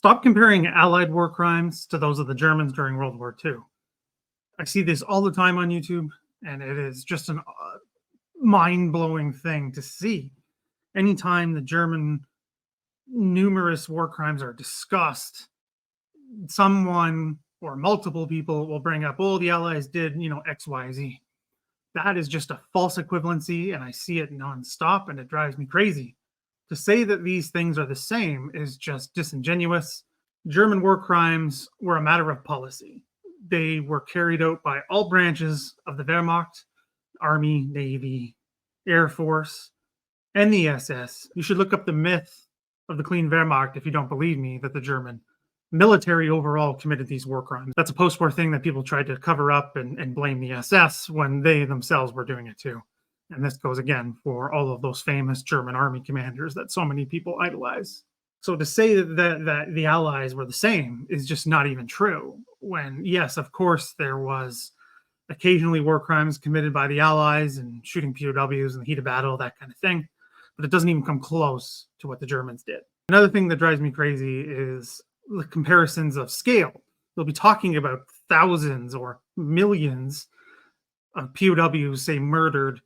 Stop comparing Allied war crimes to those of the Germans during World War II. I see this all the time on YouTube, and it is just an mind-blowing thing to see. Anytime the German numerous war crimes are discussed, someone or multiple people will bring up, oh, the Allies did, X, Y, Z. That is just a false equivalency, and I see it nonstop, and it drives me crazy. To say that these things are the same is just disingenuous. German war crimes were a matter of policy. They were carried out by all branches of the Wehrmacht, Army, Navy, Air Force, and the SS. You should look up the myth of the clean Wehrmacht if you don't believe me that the German military overall committed these war crimes. That's a post-war thing that people tried to cover up and blame the SS when they themselves were doing it too. And this goes again for all of those famous German army commanders that so many people idolize. So to say that the Allies were the same is just not even true. When, yes, of course, there was occasionally war crimes committed by the Allies and shooting POWs in the heat of battle, that kind of thing. But it doesn't even come close to what the Germans did. Another thing that drives me crazy is the comparisons of scale. They'll be talking about thousands or millions of POWs, say, murdered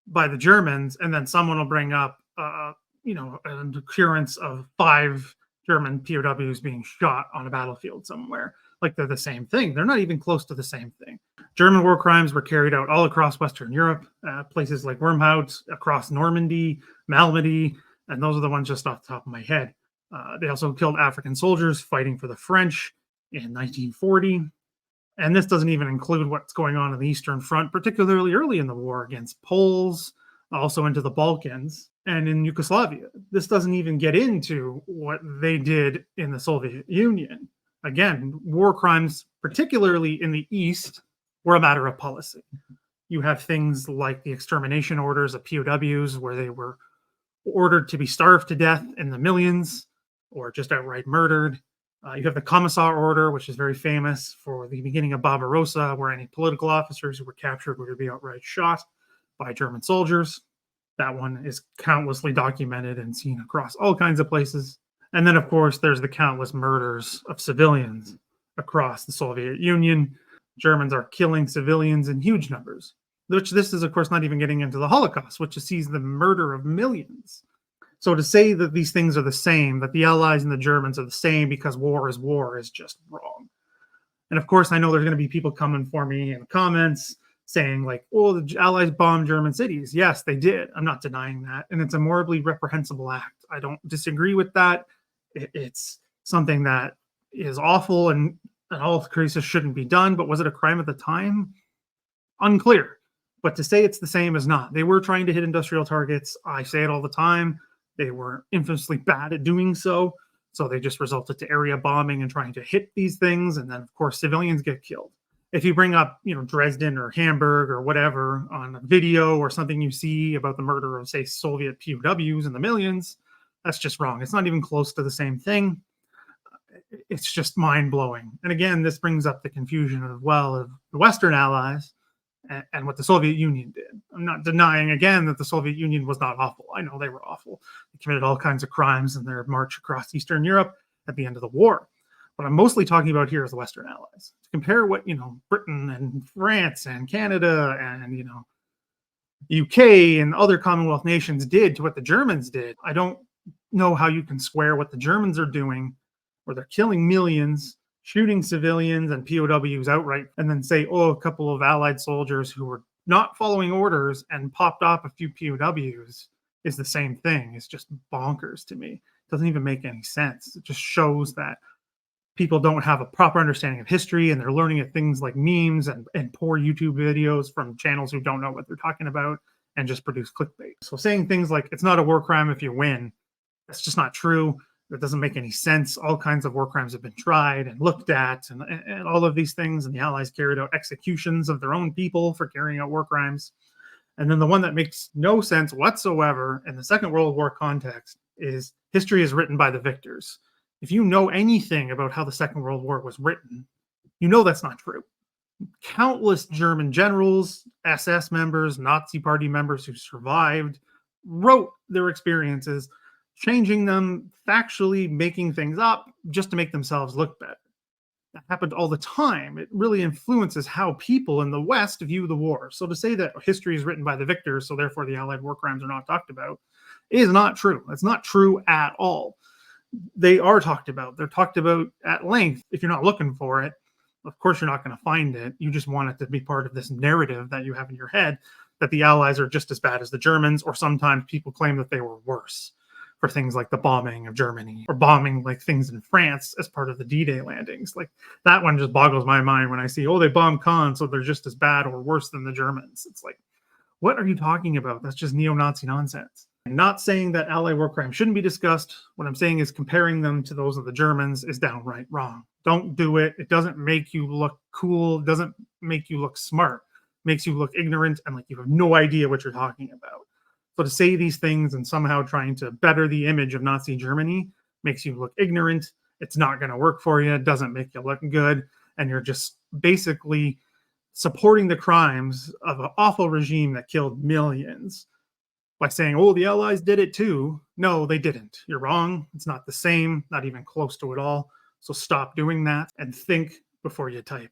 by the Germans, and then someone will bring up, an occurrence of 5 German POWs being shot on a battlefield somewhere. Like they're the same thing. They're not even close to the same thing. German war crimes were carried out all across Western Europe, places like Wormhout, across Normandy, Malmedy, and those are the ones just off the top of my head. They also killed African soldiers fighting for the French in 1940. And this doesn't even include what's going on in the Eastern Front, particularly early in the war against Poles, also into the Balkans and in Yugoslavia. This doesn't even get into what they did in the Soviet Union. Again, war crimes, particularly in the East, were a matter of policy. You have things like the extermination orders of POWs, where they were ordered to be starved to death in the millions or just outright murdered. You have the Commissar Order, which is very famous for the beginning of Barbarossa, where any political officers who were captured were to be outright shot by German soldiers. That one is countlessly documented and seen across all kinds of places. And then, of course, there's the countless murders of civilians across the Soviet Union. Germans are killing civilians in huge numbers, which this is, of course, not even getting into the Holocaust, which sees the murder of millions. So to say that these things are the same, that the Allies and the Germans are the same because war is just wrong. And of course, I know there's going to be people coming for me in the comments saying like, oh, the Allies bombed German cities. Yes, they did. I'm not denying that. And it's a morally reprehensible act. I don't disagree with that. It's something that is awful and in all cases shouldn't be done. But was it a crime at the time? Unclear. But to say it's the same is not. They were trying to hit industrial targets. I say it all the time. They were infamously bad at doing so. So they just resulted to area bombing and trying to hit these things. And then, of course, civilians get killed. If you bring up, Dresden or Hamburg or whatever on a video or something you see about the murder of, say, Soviet POWs in the millions, that's just wrong. It's not even close to the same thing. It's just mind-blowing. And again, this brings up the confusion as well of the Western Allies and what the Soviet Union did. I'm not denying, again, that the Soviet Union was not awful. I know they were awful. They committed all kinds of crimes in their march across Eastern Europe at the end of the war. What I'm mostly talking about here is the Western Allies. To compare what, Britain and France and Canada and, UK and other Commonwealth nations did to what the Germans did, I don't know how you can square what the Germans are doing, where they're killing millions, shooting civilians and POWs outright, and then say, oh, a couple of Allied soldiers who were not following orders and popped off a few POWs is the same thing. It's just bonkers to me. It doesn't even make any sense. It just shows that people don't have a proper understanding of history, and they're learning at things like memes and poor YouTube videos from channels who don't know what they're talking about and just produce clickbait. So saying things like, it's not a war crime if you win, that's just not true. That doesn't make any sense. All kinds of war crimes have been tried and looked at and all of these things. And the Allies carried out executions of their own people for carrying out war crimes. And then the one that makes no sense whatsoever in the Second World War context is history is written by the victors. If you know anything about how the Second World War was written, you know that's not true. Countless German generals, SS members, Nazi party members who survived wrote their experiences changing them, factually making things up just to make themselves look better. That happened all the time. It really influences how people in the West view the war. So to say that history is written by the victors, so therefore the Allied war crimes are not talked about, is not true. That's not true at all. They are talked about. They're talked about at length. If you're not looking for it, of course you're not going to find it. You just want it to be part of this narrative that you have in your head that the Allies are just as bad as the Germans, or sometimes people claim that they were worse for things like the bombing of Germany or bombing like things in France as part of the D-Day landings. Like that one just boggles my mind when I see, oh, they bombed Caen, so they're just as bad or worse than the Germans. It's like, what are you talking about? That's just neo-Nazi nonsense. I'm not saying that Allied war crime shouldn't be discussed. What I'm saying is comparing them to those of the Germans is downright wrong. Don't do it. It doesn't make you look cool. It doesn't make you look smart. It makes you look ignorant and like you have no idea what you're talking about. So to say these things and somehow trying to better the image of Nazi Germany makes you look ignorant. It's not going to work for you. It doesn't make you look good. And you're just basically supporting the crimes of an awful regime that killed millions by saying, oh, the Allies did it too. No, they didn't. You're wrong. It's not the same, not even close to it all. So stop doing that and think before you type.